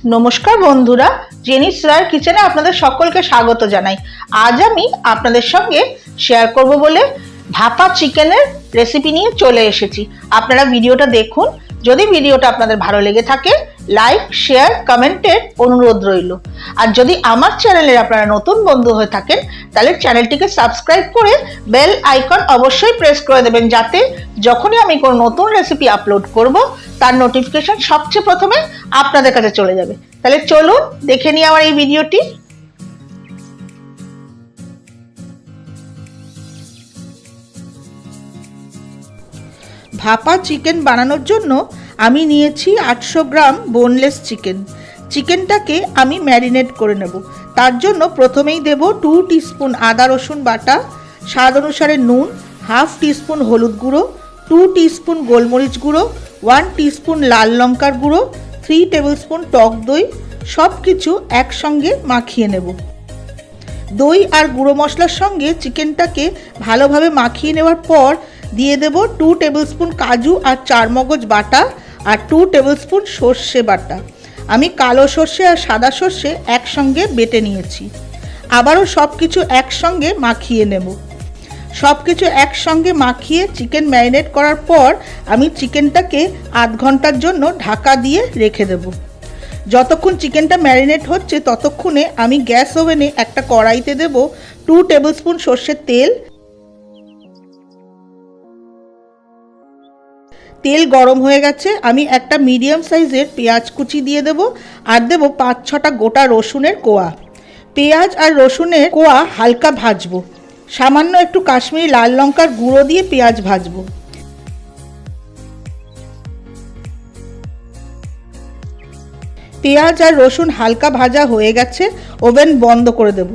নমস্কার বন্ধুরা, জেনিস রায়ের কিচেনে আপনাদের সকলকে স্বাগত জানাই। আজ আমি আপনাদের সঙ্গে শেয়ার করব বলে ভাপা চিকেনের রেসিপি নিয়ে চলে এসেছি। আপনারা ভিডিওটা দেখুন। যদি ভিডিওটা আপনাদের ভালো লেগে থাকে, লাইক, শেয়ার, কমেন্টের অনুরোধ রইল। আর যদি আমার চ্যানেলের আপনারা নতুন বন্ধু হয়ে থাকেন, তাহলে চ্যানেলটিকে সাবস্ক্রাইব করে বেল আইকন অবশ্যই প্রেস করে দেবেন, যাতে যখনই আমি কোনো নতুন রেসিপি আপলোড করব তার নোটিফিকেশন সবচেয়ে প্রথমে আপনাদের কাছে চলে যাবে। তাহলে চলুন দেখে নিই আমার এই ভিডিওটি। ভাপা চিকেন বানানোর জন্য আমি নিয়েছি 800 গ্রাম বোনলেস চিকেন। চিকেনটাকে আমি ম্যারিনেট করে নেব। তার জন্য প্রথমেই দেব 2 টিস্পুন আদা রসুন বাটা, স্বাদ অনুসারে নুন, হাফ টিস্পুন হলুদ গুঁড়ো, 2 টিস্পুন গোলমরিচ গুঁড়ো, 1 টিস্পুন লাল লঙ্কার গুঁড়ো, 3 টেবিলস্পুন টক দই। সব কিছু একসঙ্গে মাখিয়ে নেব। দই আর গুঁড়ো মশলার সঙ্গে চিকেনটাকে ভালোভাবে মাখিয়ে নেওয়ার পর দিয়ে দেব 2 টেবিলস্পুন কাজু আর চারমগজ বাটা আর 2 টেবিলস্পুন সর্ষে বাটা। আমি কালো সর্ষে আর সাদা সর্ষে একসঙ্গে বেটে নিয়েছি। আবারও সব কিছু একসঙ্গে মাখিয়ে নেব। সব কিছু একসঙ্গে মাখিয়ে চিকেন ম্যারিনেট করার পর আমি চিকেনটাকে আধ ঘন্টার জন্য ঢাকা দিয়ে রেখে দেব। যতক্ষণ চিকেনটা ম্যারিনেট হচ্ছে ততক্ষণে আমি গ্যাস ওভেনে একটা কড়াইতে দেব 2 টেবিলস্পুন সর্ষের তেল। তেল গরম হয়ে গেছে। আমি একটা মিডিয়াম সাইজের পেঁয়াজ কুচি দিয়ে দেব আর দেব 5-6টা গোটা রসুনের কোয়া। পেঁয়াজ আর রসুনের কোয়া হালকা ভাজবো। সামান্য একটু কাশ্মীরি লাল লঙ্কার গুঁড়ো দিয়ে পেঁয়াজ ভাজবো। পেঁয়াজ আর রসুন হালকা ভাজা হয়ে গেছে, ওভেন বন্ধ করে দেব।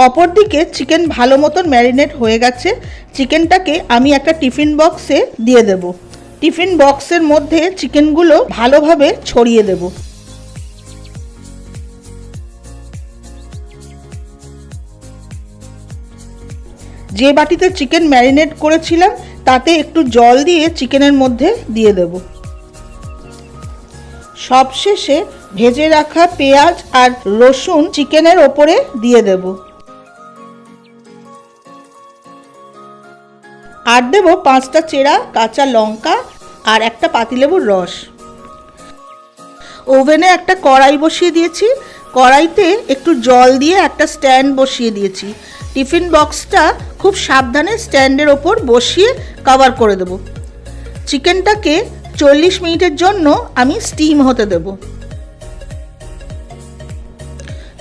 অপরদিকে চিকেন ভালো মতন ম্যারিনেট হয়ে গেছে। চিকেনটাকে আমি একটা টিফিন বক্সে দিয়ে দেব। টিফিন বক্সের মধ্যে চিকেনগুলো ভালোভাবে ছড়িয়ে দেব। যে বাটিতে চিকেন ম্যারিনেট করেছিলাম তাতে একটু জল দিয়ে চিকেনের মধ্যে দিয়ে দেব। সবশেষে ভেজে রাখা পেঁয়াজ আর রসুন চিকেনের ওপরে দিয়ে দেব। আর দেব 5টা চেরা কাঁচা লঙ্কা আর একটা পাতিলেবুর রস। ওভেনে একটা কড়াই বসিয়ে দিয়েছি। কড়াইতে একটু জল দিয়ে একটা স্ট্যান্ড বসিয়ে দিয়েছি। টিফিন বক্সটা খুব সাবধানে স্ট্যান্ডের ওপর বসিয়ে কভার করে দেব। চিকেনটাকে 40 মিনিটের জন্য আমি স্টিম হতে দেব।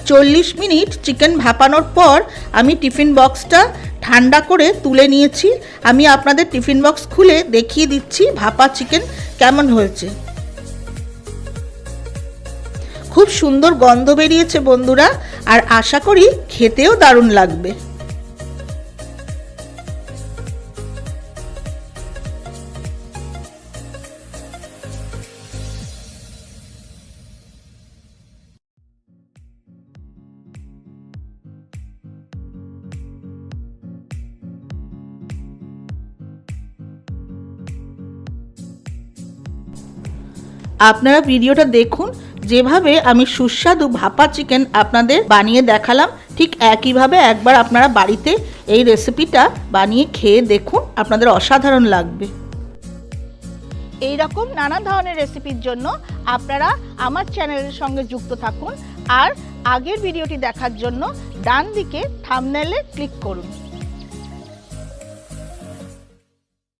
40 মিনিট চিকেন ভাপানোর পর আমি টিফিন বক্সটা ঠান্ডা করে তুলে নিয়েছি। আমি আপনাদের টিফিন বক্স খুলে দেখিয়ে দিচ্ছি ভাপা চিকেন কেমন হয়েছে। খুব সুন্দর গন্ধ বেরিয়েছে বন্ধুরা, আর আশা করি খেতেও দারুণ লাগবে। আপনারা ভিডিওটা দেখুন। যেভাবে আমি সুস্বাদু ভাপা চিকেন আপনাদের বানিয়ে দেখালাম, ঠিক একইভাবে একবার আপনারা বাড়িতে এই রেসিপিটা বানিয়ে খেয়ে দেখুন, আপনাদের অসাধারণ লাগবে। এই রকম নানা ধরনের রেসিপির জন্য আপনারা আমার চ্যানেলের সঙ্গে যুক্ত থাকুন। আর আগের ভিডিওটি দেখার জন্য ডান দিকে থাম্বনেইলে ক্লিক করুন।